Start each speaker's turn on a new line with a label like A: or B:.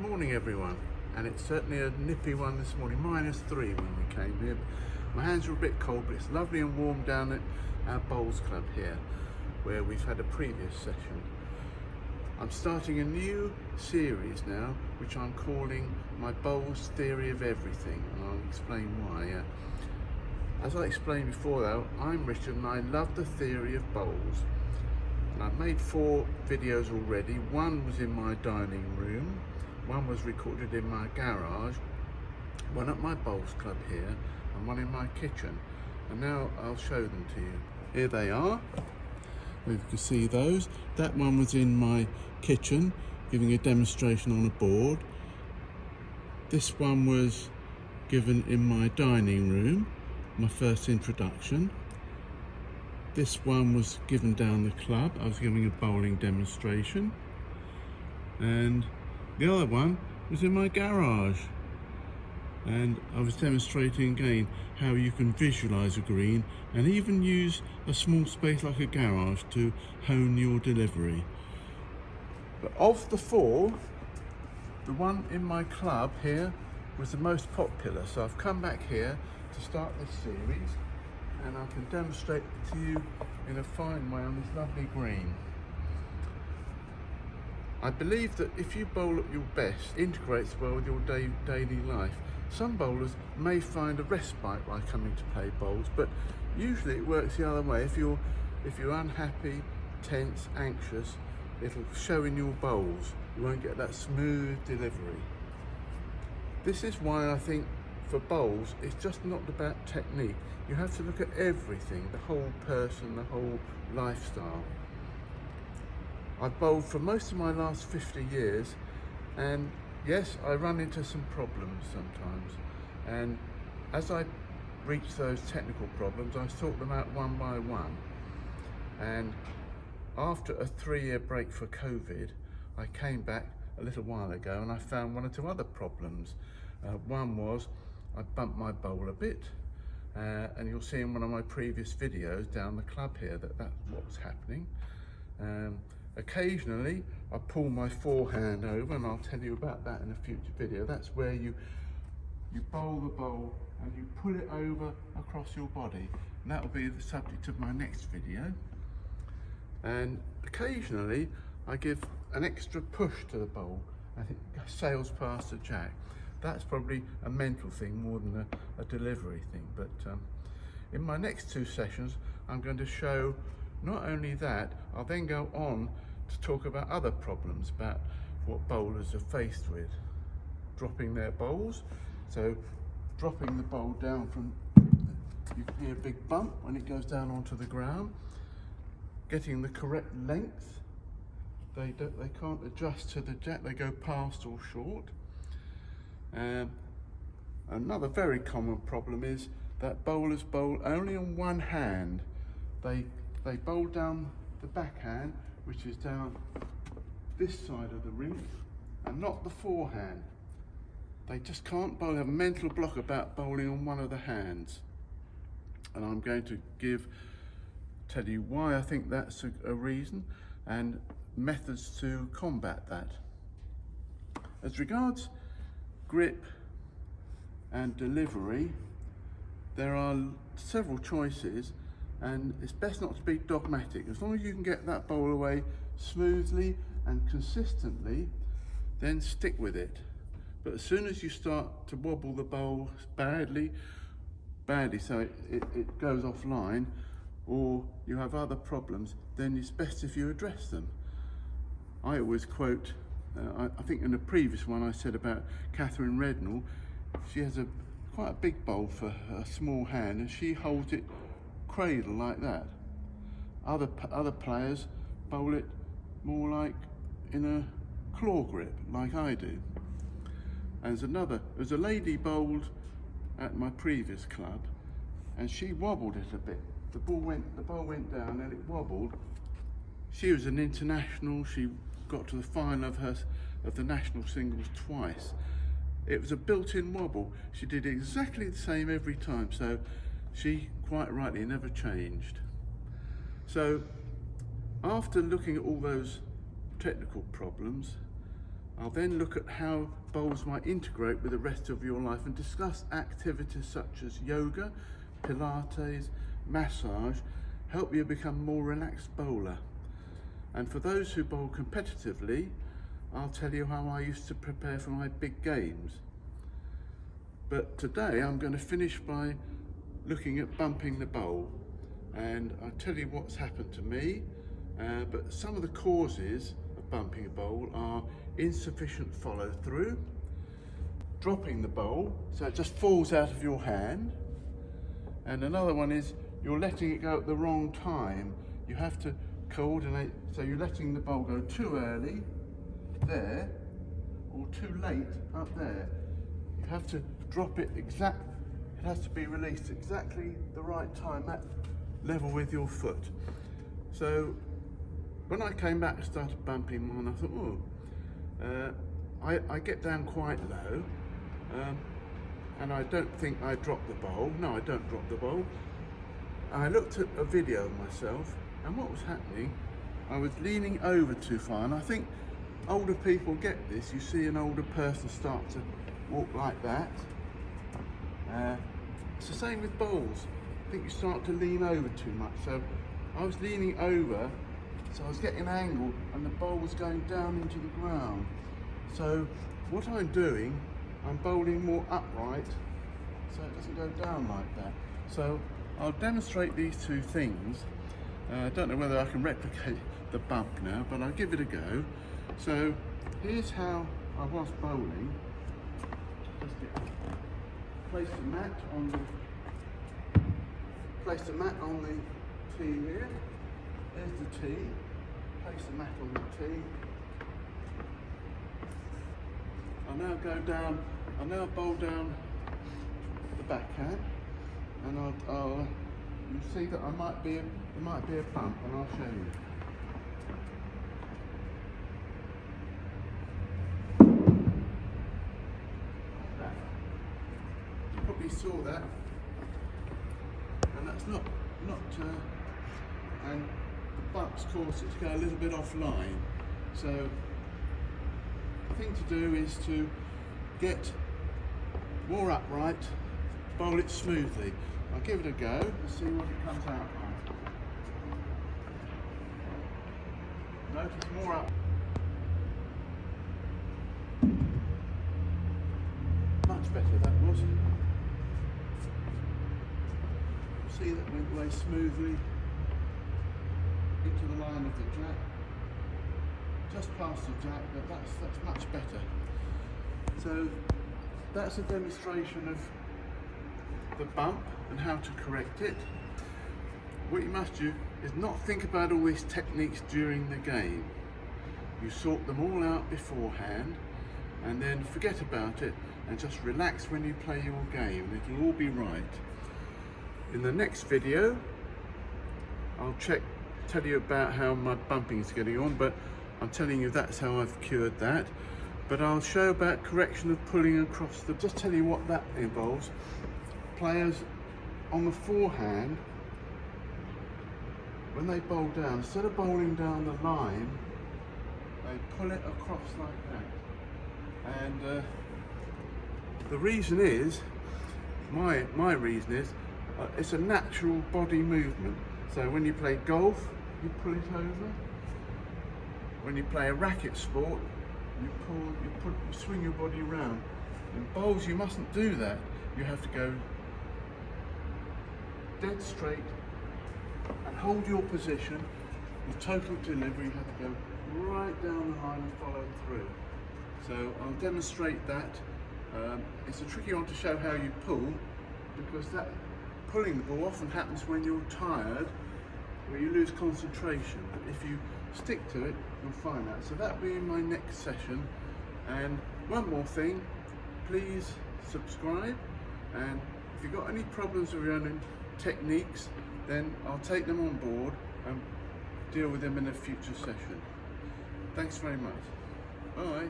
A: Morning everyone, and it's certainly a nippy one this morning, -3 when we came here. My hands are a bit cold, but it's lovely and warm down at our bowls club here where we've had a previous session. I'm starting a new series now which I'm calling my bowls theory of everything, and I'll explain why. As I explained before though, I'm Richard and I love the theory of bowls, and I've made 4 videos already. One was in my dining room, one was recorded in my garage, one at my bowls club here, and one in my kitchen. And now I'll show them to you. Here they are. You can see those. That one was in my kitchen, giving a demonstration on a board. This one was given in my dining room, my first introduction. This one was given down the club. I was giving a bowling demonstration. And the other one was in my garage, and I was demonstrating again how you can visualize a green and even use a small space like a garage to hone your delivery. But of the 4, the one in my club here was the most popular, so I've come back here to start this series, and I can demonstrate it to you in a fine way on this lovely green. I believe that if you bowl at your best, it integrates well with your daily life. Some bowlers may find a respite by coming to play bowls, but usually it works the other way. If you're unhappy, tense, anxious, it'll show in your bowls. You won't get that smooth delivery. This is why I think for bowls, it's just not about technique. You have to look at everything, the whole person, the whole lifestyle. I've bowled for most of my last 50 years, and yes, I run into some problems sometimes, and as I reach those technical problems, I sort them out one by one. And after a 3-year break for COVID, I came back a little while ago and I found 1 or 2 other problems. One was I bumped my bowl a bit, and you'll see in one of my previous videos down the club here that's what's happening. Occasionally I pull my forehand over, and I'll tell you about that in a future video. That's where you bowl the bowl and you pull it over across your body, and that will be the subject of my next video. And occasionally I give an extra push to the bowl and it sails past the jack. That's probably a mental thing more than a delivery thing. But in my next 2 sessions I'm going to show not only that, I'll then go on to talk about other problems, about what bowlers are faced with. Dropping their bowls, so dropping the bowl down from, you can hear a big bump when it goes down onto the ground. Getting the correct length, they can't adjust to the jack, they go past or short. Another very common problem is that bowlers bowl only on one hand. They bowl down the backhand, which is down this side of the rink, and not the forehand. They just can't bowl, have a mental block about bowling on one of the hands. And I'm going to tell you why I think that's a reason, and methods to combat that. As regards grip and delivery, there are several choices, and it's best not to be dogmatic. As long as you can get that bowl away smoothly and consistently, then stick with it. But as soon as you start to wobble the bowl badly so it goes offline, or you have other problems, then it's best if you address them. I always quote, I think in the previous one I said about Catherine Rednall, she has quite a big bowl for a small hand, and she holds it cradle like that. Other players bowl it more like in a claw grip, like I do. And there's a lady bowled at my previous club, and she wobbled it a bit. The bowl went down and it wobbled. She was an international. She got to the final of the national singles twice. It was a built-in wobble. She did exactly the same every time, so she quite rightly never changed. So after looking at all those technical problems, I'll then look at how bowls might integrate with the rest of your life and discuss activities such as yoga, Pilates, massage, help you become a more relaxed bowler. And for those who bowl competitively, I'll tell you how I used to prepare for my big games. But today I'm going to finish by looking at bumping the bowl, and I'll tell you what's happened to me, but some of the causes of bumping a bowl are insufficient follow through, dropping the bowl so it just falls out of your hand, and another one is you're letting it go at the wrong time. You have to coordinate, so you're letting the bowl go too early there or too late up there. You have to drop it it has to be released exactly the right time, at level with your foot. So when I came back and started bumping one, I thought, I get down quite low, and I don't think I dropped the bowl. No, I don't drop the bowl. I looked at a video of myself, and what was happening, I was leaning over too far, and I think older people get this. You see an older person start to walk like that. It's the same with bowls. I think you start to lean over too much. So I was leaning over, so I was getting an angle, and the bowl was going down into the ground. So what I'm doing, I'm bowling more upright, so it doesn't go down like that. So I'll demonstrate these two things. I don't know whether I can replicate the bump now, but I'll give it a go. So here's how I was bowling. Place the mat on the tee here. There's the tee. Place the mat on the tee. I'll now bowl down the backhand, and you'll see that there might be a bump, and I'll show you. You probably saw that, and that's not and the bumps cause it to go a little bit offline. So the thing to do is to get more upright, bowl it smoothly. I'll give it a go and see what it comes out like. Notice more up. Much better that was. See, that went away smoothly into the line of the jack. Just past the jack, but that's much better. So that's a demonstration of the bump and how to correct it. What you must do is not think about all these techniques during the game. You sort them all out beforehand, and then forget about it and just relax when you play your game, and it'll all be right. In the next video, I'll tell you about how my bumping is getting on, but I'm telling you that's how I've cured that. But I'll show about correction of pulling across the, just tell you what that involves. Players on the forehand, when they bowl down, instead of bowling down the line, they pull it across like that. And the reason is, my reason is, it's a natural body movement. So when you play golf, you pull it over. When you play a racket sport, you swing your body around. In bowls, you mustn't do that. You have to go dead straight and hold your position. With total delivery, you have to go right down the line and follow through. So I'll demonstrate that. It's a tricky one to show how you pull, because that pulling the ball often happens when you're tired, where you lose concentration. But if you stick to it, you'll find that. So that'll be in my next session. And one more thing, please subscribe, and if you've got any problems with your own techniques, then I'll take them on board and deal with them in a future session. Thanks very much. Bye.